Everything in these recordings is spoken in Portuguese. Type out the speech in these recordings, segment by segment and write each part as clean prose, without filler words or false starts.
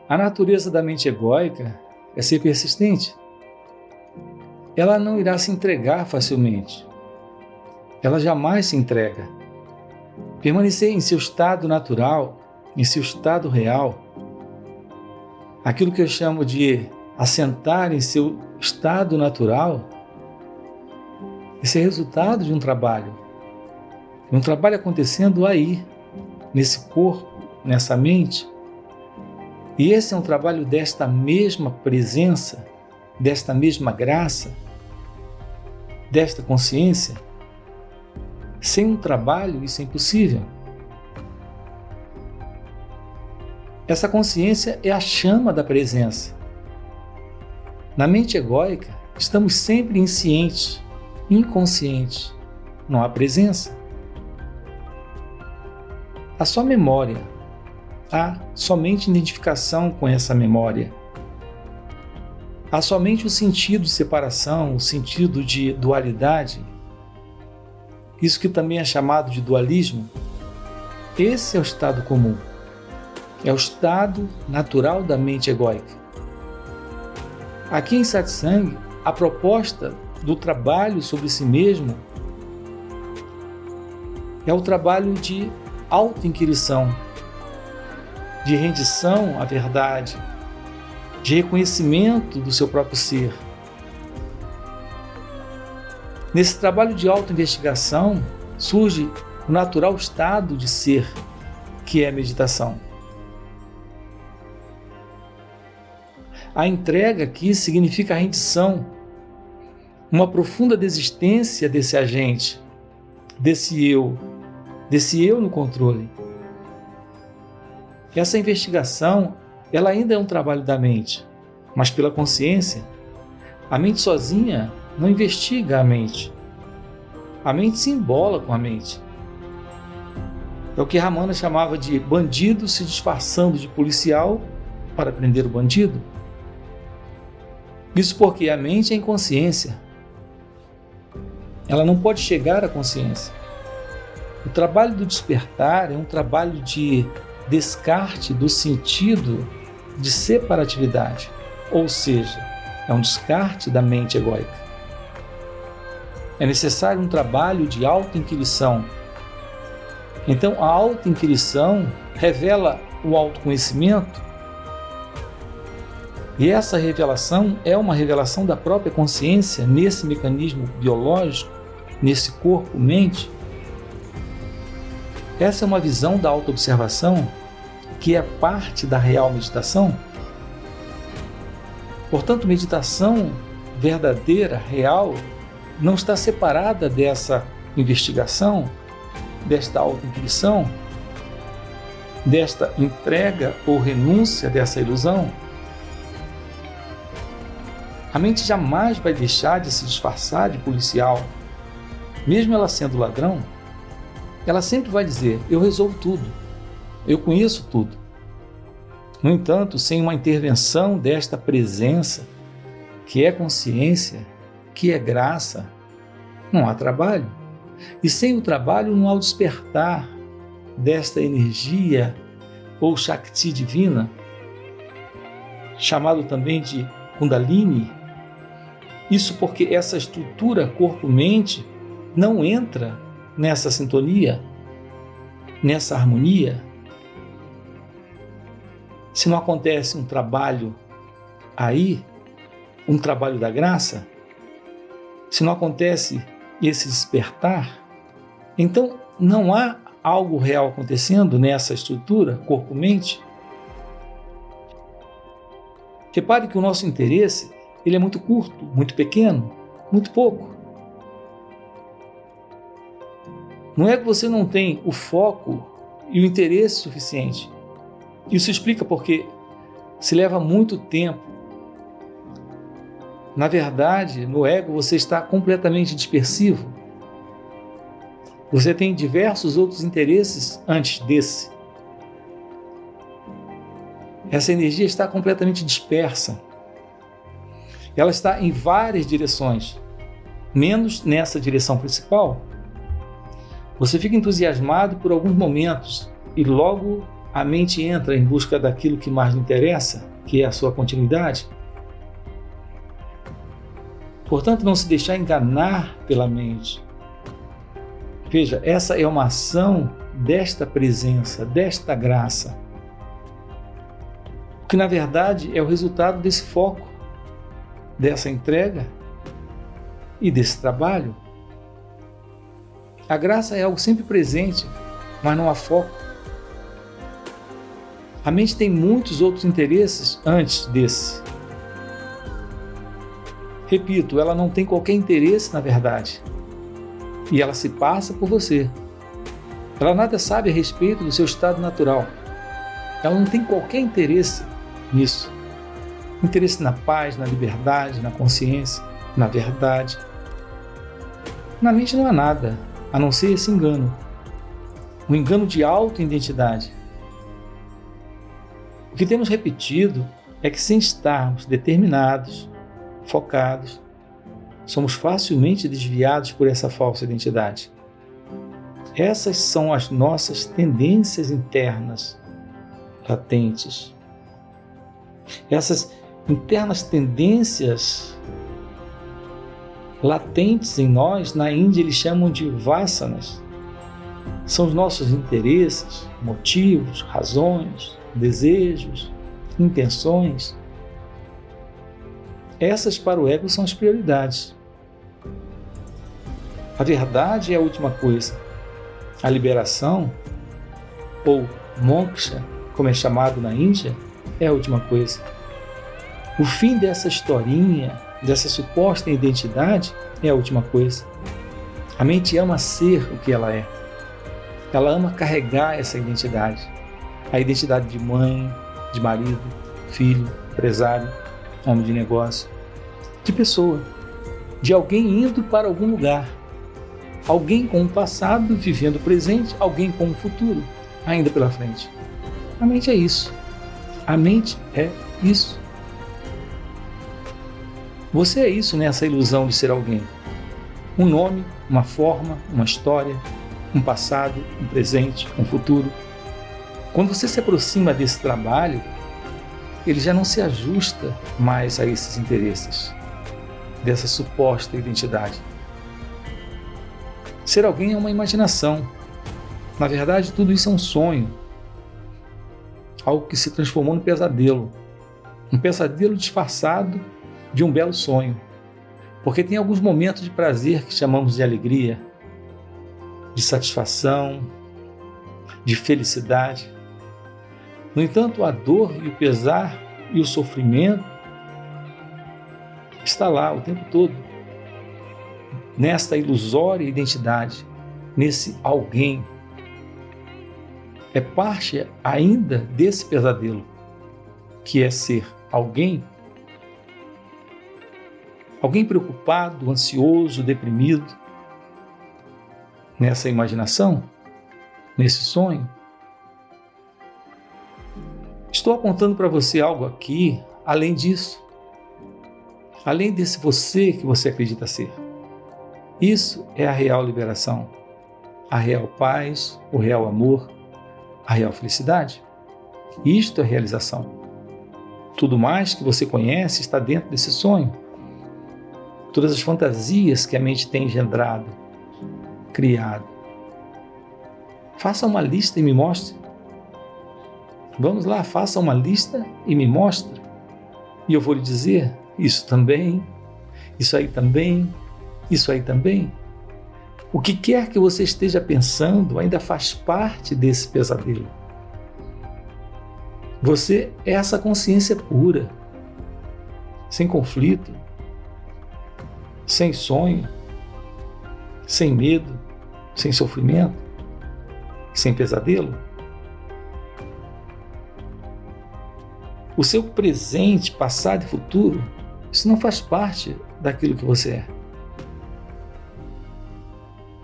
A natureza da mente egóica é ser persistente. Ela não irá se entregar facilmente. Ela jamais se entrega. Permanecer em seu estado natural, em seu estado real, aquilo que eu chamo de assentar em seu estado natural, esse é resultado de um trabalho acontecendo aí, nesse corpo, nessa mente. E esse é um trabalho desta mesma presença, desta mesma graça, desta consciência. Sem um trabalho, isso é impossível. Essa consciência é a chama da presença. Na mente egóica, estamos sempre inscientes, inconscientes. Não há presença. Há só memória. Há somente identificação com essa memória. Há somente o sentido de separação, o sentido de dualidade. Isso que também é chamado de dualismo. Esse é o estado comum. É o estado natural da mente egóica. Aqui em Satsang, a proposta do trabalho sobre si mesmo é o trabalho de auto-inquirição, de rendição à verdade, de reconhecimento do seu próprio ser. Nesse trabalho de auto-investigação surge o natural estado de ser, que é a meditação. A entrega aqui significa a rendição, uma profunda desistência desse agente, desse eu no controle. Essa investigação, ela ainda é um trabalho da mente, mas pela consciência. A mente sozinha não investiga a mente. A mente se embola com a mente. É o que Ramana chamava de bandido se disfarçando de policial para prender o bandido. Isso porque a mente é inconsciência. Ela não pode chegar à consciência. O trabalho do despertar é um trabalho de descarte do sentido de separatividade, ou seja, é um descarte da mente egóica. É necessário um trabalho de auto-inquirição. Então, a auto-inquirição revela o autoconhecimento, e essa revelação é uma revelação da própria consciência nesse mecanismo biológico, nesse corpo-mente. Essa é uma visão da autoobservação que é parte da real meditação. Portanto, meditação verdadeira, real, não está separada dessa investigação, desta auto-intuição, desta entrega ou renúncia dessa ilusão. A mente jamais vai deixar de se disfarçar de policial. Mesmo ela sendo ladrão, ela sempre vai dizer: eu resolvo tudo, eu conheço tudo. No entanto, sem uma intervenção desta presença, que é consciência, que é graça, não há trabalho. E sem o trabalho não há o despertar desta energia ou Shakti divina, chamado também de Kundalini. Isso porque essa estrutura corpo-mente não entra nessa sintonia, nessa harmonia. Se não acontece um trabalho aí, um trabalho da graça, se não acontece esse despertar, então não há algo real acontecendo nessa estrutura corpo-mente. Repare que o nosso interesse ele é muito curto, muito pequeno, muito pouco. Não é que você não tem o foco e o interesse suficiente. Isso explica porque se leva muito tempo. Na verdade, no ego você está completamente dispersivo. Você tem diversos outros interesses antes desse. Essa energia está completamente dispersa. Ela está em várias direções, menos nessa direção principal. Você fica entusiasmado por alguns momentos e logo a mente entra em busca daquilo que mais lhe interessa, que é a sua continuidade. Portanto, não se deixar enganar pela mente. Veja, essa é uma ação desta presença, desta graça, que na verdade é o resultado desse foco, dessa entrega e desse trabalho. A graça é algo sempre presente, mas não há foco. A mente tem muitos outros interesses antes desse. Repito, ela não tem qualquer interesse na verdade. E ela se passa por você. Ela nada sabe a respeito do seu estado natural. Ela não tem qualquer interesse nisso. Interesse na paz, na liberdade, na consciência, na verdade. Na mente não há nada, a não ser esse engano. Um engano de auto-identidade. O que temos repetido é que sem estarmos determinados, focados, somos facilmente desviados por essa falsa identidade. Essas são as nossas tendências internas latentes. Essas internas tendências latentes em nós, na Índia eles chamam de vasanas. São os nossos interesses, motivos, razões, desejos, intenções. Essas para o ego são as prioridades. A verdade é a última coisa. A liberação, ou moksha, como é chamado na Índia, é a última coisa. O fim dessa historinha, dessa suposta identidade, é a última coisa. A mente ama ser o que ela é. Ela ama carregar essa identidade. A identidade de mãe, de marido, filho, empresário, homem de negócio, de pessoa, de alguém indo para algum lugar, alguém com um passado vivendo o presente, alguém com um futuro ainda pela frente. A mente é isso. A mente é isso. Você é isso nessa ilusão de ser alguém. Um nome, uma forma, uma história, um passado, um presente, um futuro. Quando você se aproxima desse trabalho, ele já não se ajusta mais a esses interesses, dessa suposta identidade. Ser alguém é uma imaginação. Na verdade, tudo isso é um sonho. Algo que se transformou num pesadelo. Um pesadelo disfarçado de um belo sonho. Porque tem alguns momentos de prazer que chamamos de alegria, de satisfação, de felicidade. No entanto, a dor e o pesar e o sofrimento está lá o tempo todo, nesta ilusória identidade, nesse alguém. É parte ainda desse pesadelo, que é ser alguém. Alguém preocupado, ansioso, deprimido, nessa imaginação, nesse sonho. Estou apontando para você algo aqui, além disso. Além desse você que você acredita ser. Isso é a real liberação, a real paz, o real amor, a real felicidade. Isto é realização. Tudo mais que você conhece está dentro desse sonho. Todas as fantasias que a mente tem engendrado, criado. Faça uma lista e me mostre. Vamos lá, faça uma lista e me mostre. E eu vou lhe dizer, isso também, isso aí também, isso aí também. O que quer que você esteja pensando ainda faz parte desse pesadelo. Você é essa consciência pura, sem conflito, sem sonho, sem medo, sem sofrimento, sem pesadelo. O seu presente, passado e futuro, isso não faz parte daquilo que você é.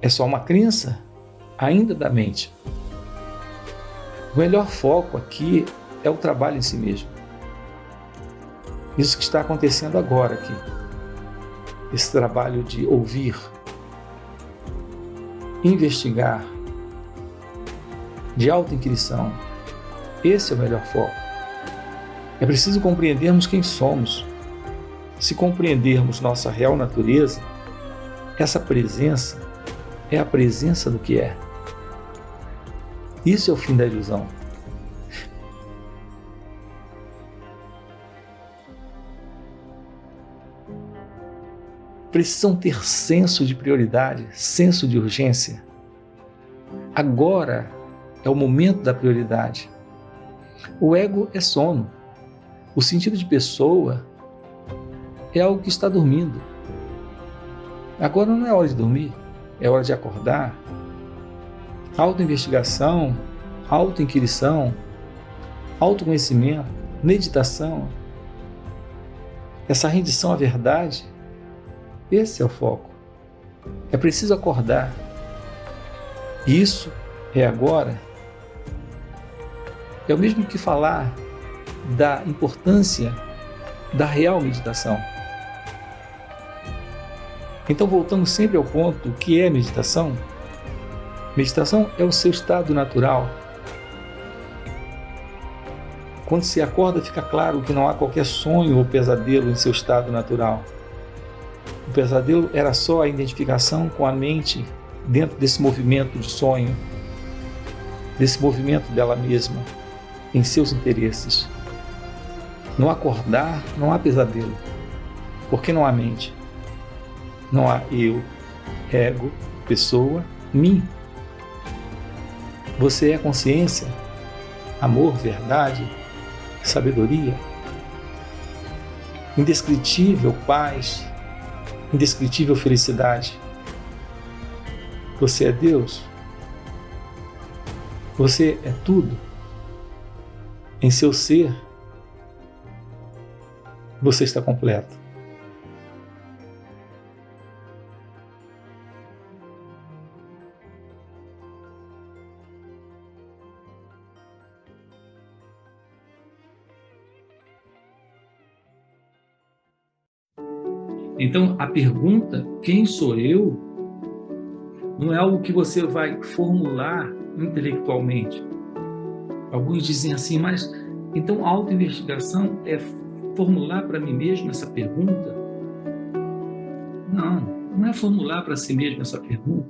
É só uma crença ainda da mente. O melhor foco aqui é o trabalho em si mesmo. Isso que está acontecendo agora aqui. Esse trabalho de ouvir, investigar, de autoinquisição, Esse é o melhor foco. É preciso compreendermos quem somos. Se compreendermos nossa real natureza, essa presença é a presença do que é. Isso é o fim da ilusão. Precisam ter senso de prioridade, senso de urgência. Agora é o momento da prioridade. O ego é sono. O sentido de pessoa é algo que está dormindo. Agora não é hora de dormir, é hora de acordar. Autoinvestigação, autoinquirição, autoconhecimento, meditação. Essa rendição à verdade, esse é o foco. É preciso acordar. Isso é agora. É o mesmo que falar da importância da real meditação. Então voltamos sempre ao ponto, o que é meditação? Meditação é o seu estado natural. Quando se acorda, fica claro que não há qualquer sonho ou pesadelo em seu estado natural. O pesadelo era só a identificação com a mente dentro desse movimento de sonho, desse movimento dela mesma, em seus interesses. No acordar, não há pesadelo, porque não há mente. Não há eu, ego, pessoa, mim. Você é consciência, amor, verdade, sabedoria, indescritível paz, indescritível felicidade. Você é Deus. Você é tudo. Em seu ser, você está completo. Então, a pergunta, quem sou eu, não é algo que você vai formular intelectualmente. Alguns dizem assim, mas então a autoinvestigação é formular para mim mesmo essa pergunta? Não, não é formular para si mesmo essa pergunta.